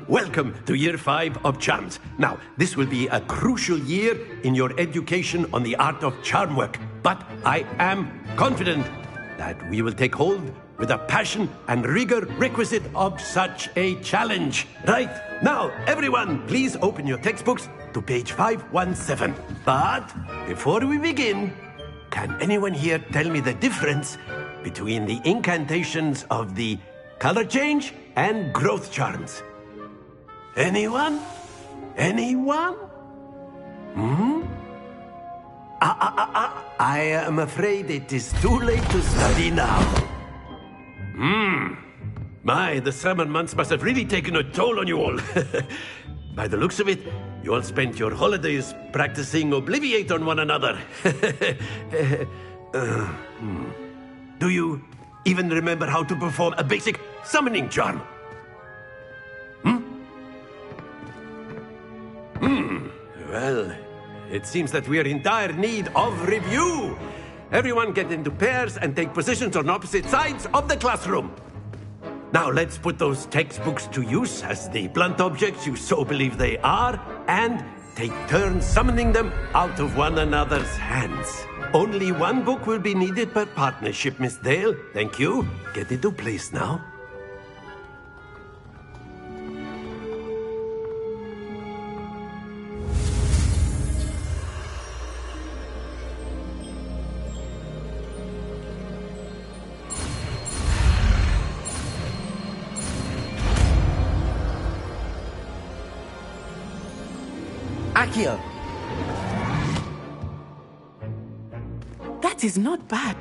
Speaker 4: Welcome to Year 5 of Charms. Now, this will be a crucial year in your education on the art of charm work. But I am confident that we will take hold with the passion and rigor requisite of such a challenge. Right, now, everyone, please open your textbooks to page 517. But before we begin, can anyone here tell me the difference between the incantations of the color change and growth charms? Anyone? Anyone? I am afraid it is too late to study now. My, the summer months must have really taken a toll on you all. By the looks of it, you all spent your holidays practicing Obliviate on one another. Do you even remember how to perform a basic summoning charm? Well, it seems that we are in dire need of review. Everyone get into pairs and take positions on opposite sides of the classroom. Now let's put those textbooks to use as the blunt objects you so believe they are, and take turns summoning them out of one another's hands. Only one book will be needed per partnership, Miss Dale. Thank you. Get into place now. Accio!
Speaker 17: That is not bad.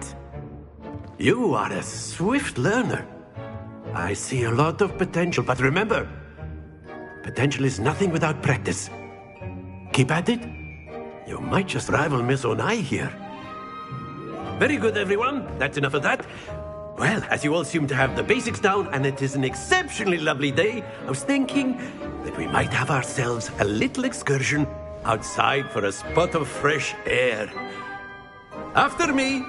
Speaker 4: You are a swift learner. I see a lot of potential, but remember, potential is nothing without practice. Keep at it. You might just rival Miss Onai here. Very good, everyone. That's enough of that. Well, as you all seem to have the basics down, and it is an exceptionally lovely day, I was thinking that we might have ourselves a little excursion outside for a spot of fresh air. After me!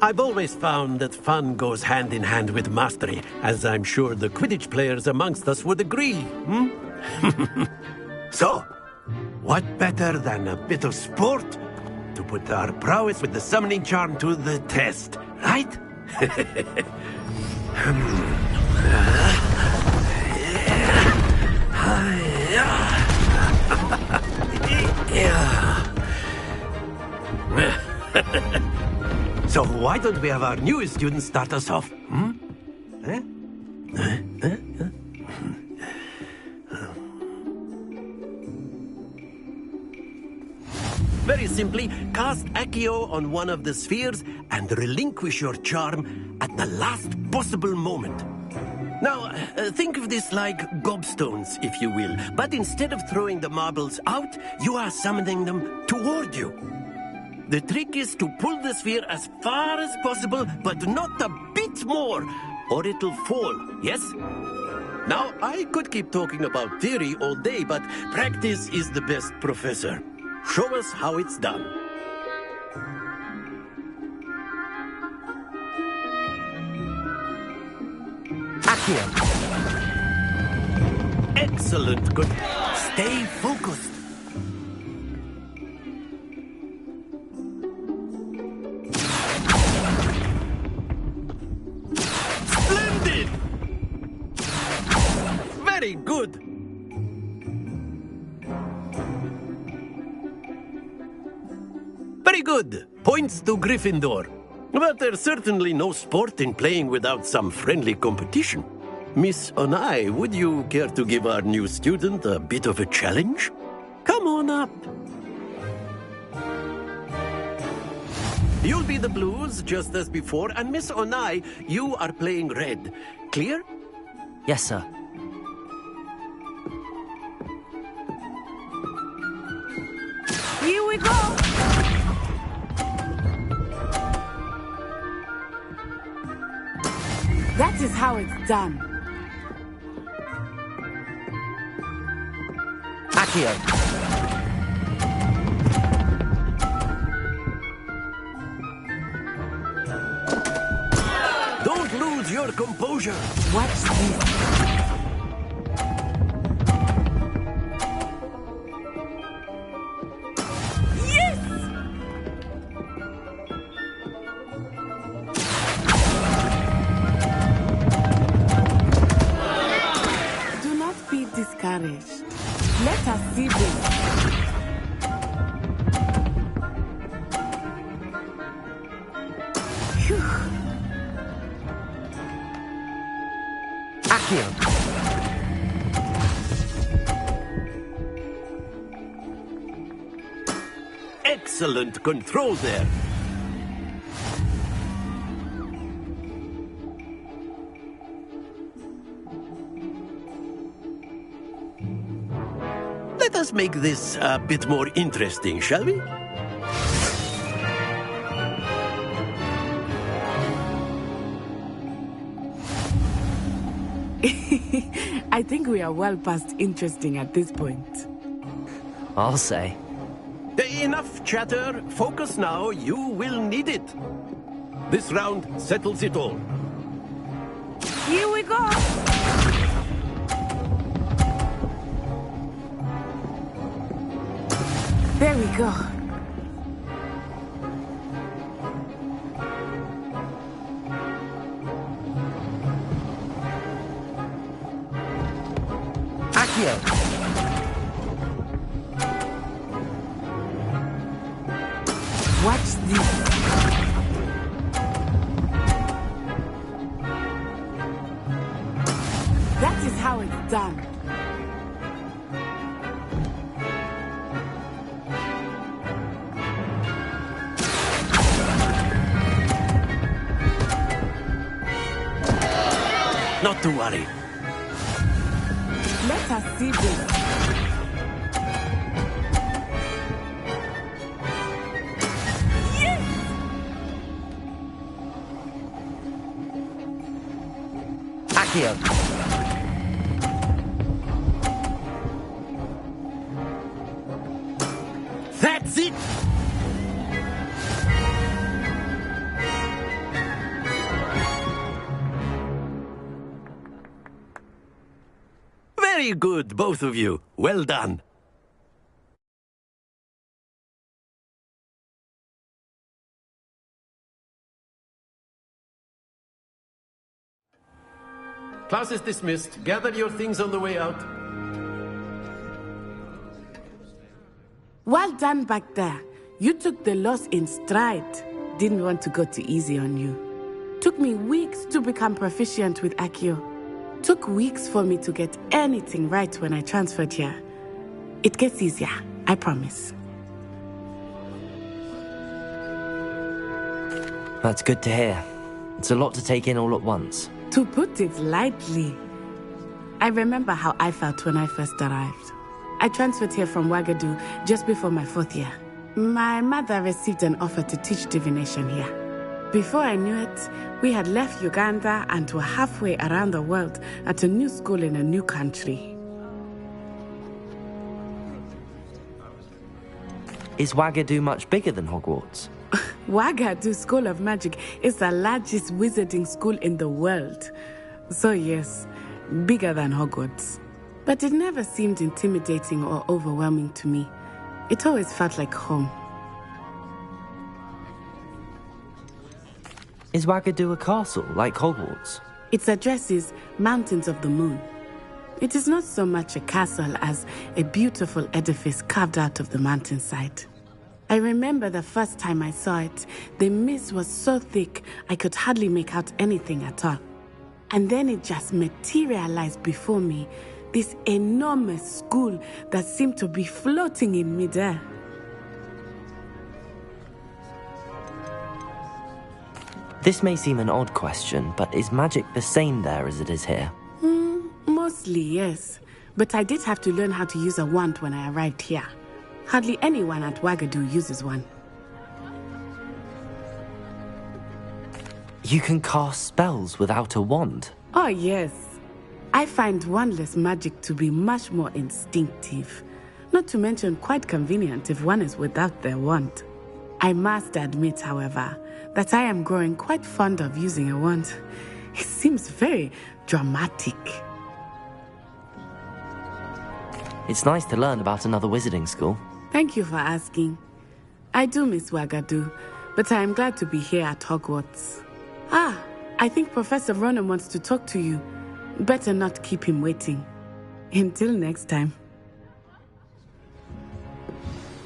Speaker 4: I've always found that fun goes hand in hand with mastery, as I'm sure the Quidditch players amongst us would agree. So, what better than a bit of sport to put our prowess with the summoning charm to the test, right? So why don't we have our newest student start us off? Very simply, cast Accio on one of the spheres and relinquish your charm at the last possible moment. Now, think of this like gobstones, if you will, but instead of throwing the marbles out, you are summoning them toward you. The trick is to pull the sphere as far as possible, but not a bit more, or it'll fall, yes? Now, I could keep talking about theory all day, but practice is the best professor. Show us how it's done. Accio. Excellent, good. Stay focused. Splendid! Very good. Very good. Points to Gryffindor. But there's certainly no sport in playing without some friendly competition. Miss Onai, would you care to give our new student a bit of a challenge? Come on up. You'll be the blues, just as before, and Miss Onai, you are playing red. Clear?
Speaker 1: Yes, sir.
Speaker 17: Here we go! That is how it's done.
Speaker 1: Accio.
Speaker 4: Don't lose your composure.
Speaker 17: Watch this. Discouraged. Let us see this.
Speaker 1: Accio.
Speaker 4: Excellent control there. Let us make this a bit more interesting, shall we?
Speaker 17: I think we are well past interesting at this point.
Speaker 1: I'll say.
Speaker 4: Enough chatter. Focus now. You will need it. This round settles it all.
Speaker 17: Here we go! There we go.
Speaker 1: Accio!
Speaker 17: Watch this. That is how it's done.
Speaker 4: Not to worry.
Speaker 17: Let us see this.
Speaker 1: Accio!
Speaker 4: That's it! Very good, both of you. Well done. Class is dismissed. Gather your things on the way out.
Speaker 17: Well done back there. You took the loss in stride. Didn't want to go too easy on you. Took me weeks to become proficient with Accio. Took weeks for me to get anything right when I transferred here. It gets easier, I promise.
Speaker 1: That's good to hear. It's a lot to take in all at once.
Speaker 17: To put it lightly, I remember how I felt when I first arrived. I transferred here from Wagadu just before my 4th year. My mother received an offer to teach divination here. Before I knew it, we had left Uganda and were halfway around the world at a new school in a new country.
Speaker 1: Is Wagadu much bigger than Hogwarts?
Speaker 17: Wagadu School of Magic is the largest wizarding school in the world. So yes, bigger than Hogwarts. But it never seemed intimidating or overwhelming to me. It always felt like home.
Speaker 1: Is Wagadu a castle, like Hogwarts?
Speaker 17: Its address is Mountains of the Moon. It is not so much a castle as a beautiful edifice carved out of the mountainside. I remember the first time I saw it, the mist was so thick I could hardly make out anything at all. And then it just materialized before me, this enormous school that seemed to be floating in midair.
Speaker 1: This may seem an odd question, but is magic the same there as it is here?
Speaker 17: Mostly, yes. But I did have to learn how to use a wand when I arrived here. Hardly anyone at Wagadu uses one.
Speaker 1: You can cast spells without a wand?
Speaker 17: Oh, yes. I find wandless magic to be much more instinctive. Not to mention quite convenient if one is without their wand. I must admit, however, that I am growing quite fond of using a wand. It seems very dramatic.
Speaker 1: It's nice to learn about another wizarding school.
Speaker 17: Thank you for asking. I do miss Wagadu, but I am glad to be here at Hogwarts. I think Professor Ronan wants to talk to you. Better not keep him waiting. Until next time.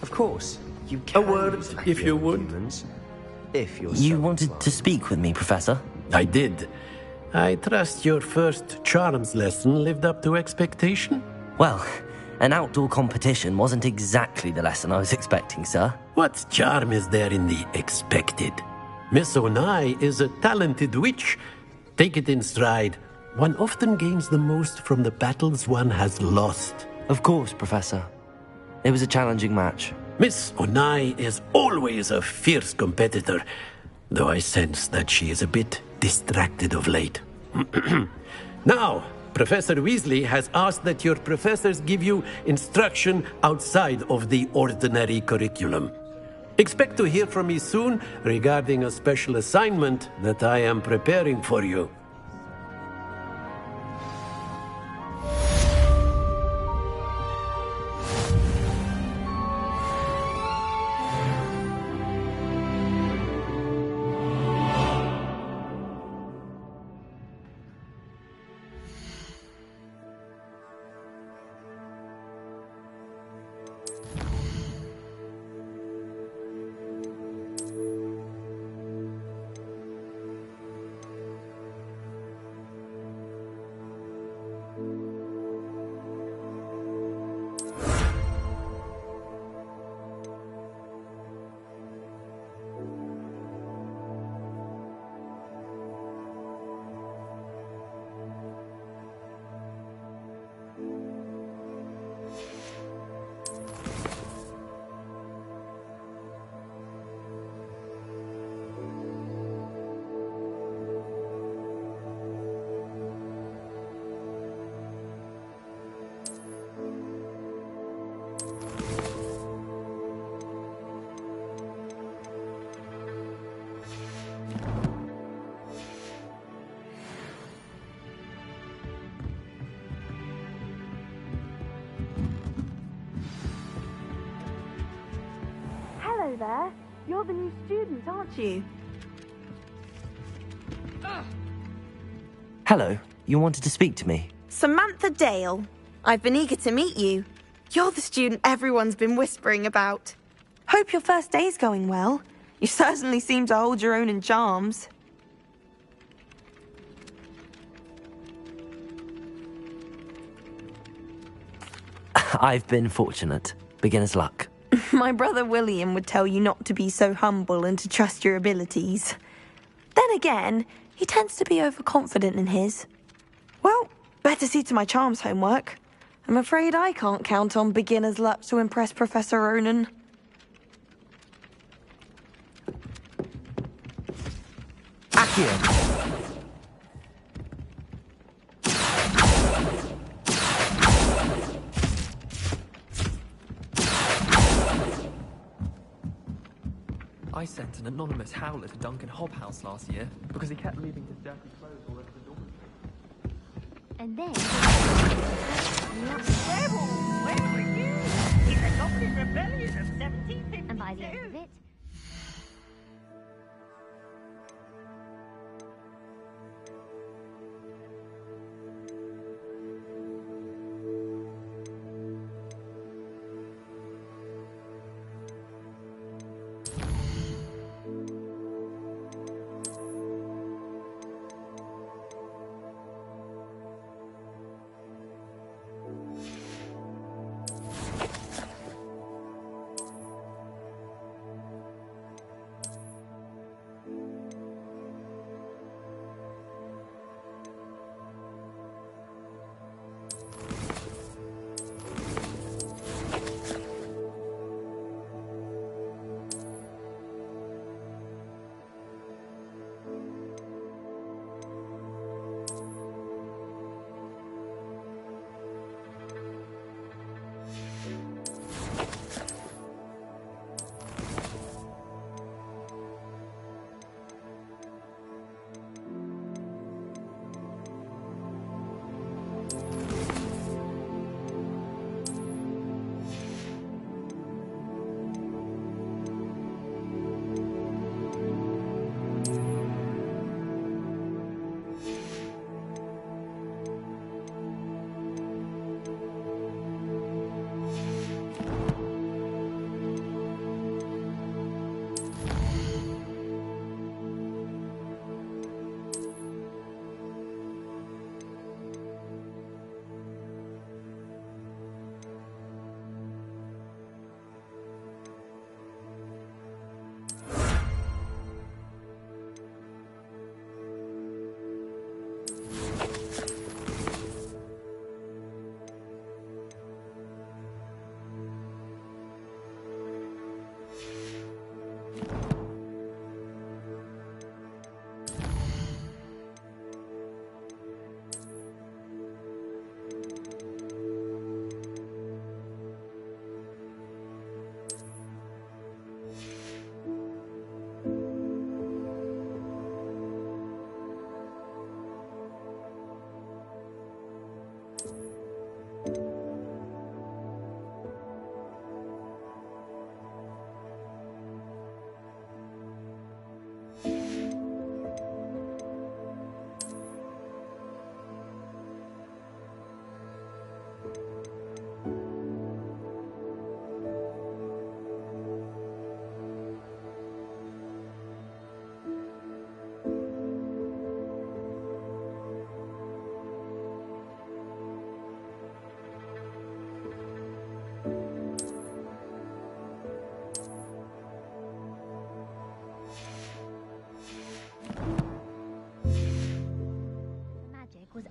Speaker 20: Of course, you can.
Speaker 4: A word, if you would.
Speaker 20: Humans, if you're
Speaker 1: You wanted to speak with me, Professor?
Speaker 4: I did. I trust your first charms lesson lived up to expectation?
Speaker 1: Well, an outdoor competition wasn't exactly the lesson I was expecting, sir.
Speaker 4: What charm is there in the expected? Miss Onai is a talented witch. Take it in stride. One often gains the most from the battles one has lost.
Speaker 1: Of course, Professor. It was a challenging match.
Speaker 4: Miss Onai is always a fierce competitor, though I sense that she is a bit distracted of late. Now, Professor Weasley has asked that your professors give you instruction outside of the ordinary curriculum. Expect to hear from me soon regarding a special assignment that I am preparing for you.
Speaker 21: Hello there. You're the new student, aren't you?
Speaker 1: Hello, you wanted to speak to me?
Speaker 22: Samantha Dale. I've been eager to meet you. You're the student everyone's been whispering about. Hope your first day's going well. You certainly seem to hold your own in charms.
Speaker 1: I've been fortunate. Beginner's luck.
Speaker 22: My brother William would tell you not to be so humble and to trust your abilities. Then again, he tends to be overconfident in his. Well, better see to my charms homework. I'm afraid I can't count on beginner's luck to impress Professor Ronan.
Speaker 1: Accio!
Speaker 12: I sent an anonymous howler to Duncan Hobhouse last year because he kept leaving his dirty clothes all over the dormitory.
Speaker 14: And then...
Speaker 21: Where were you? In the Goblin Rebellion of 1752.
Speaker 14: And by the end of it...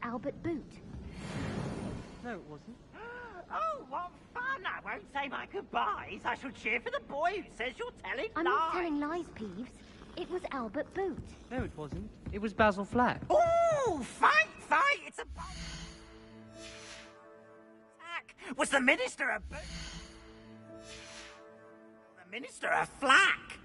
Speaker 3: Albert Boot.
Speaker 15: No, it wasn't.
Speaker 21: Oh, what fun! I won't say my goodbyes. I shall cheer for the boy who says you're telling
Speaker 3: I'm
Speaker 21: lies.
Speaker 3: not telling lies, Peeves. It was Albert Boot.
Speaker 15: No, it wasn't. It was Basil Flack.
Speaker 21: Oh, fight! It's a... Attack! Was the Minister a... The Minister a Flack?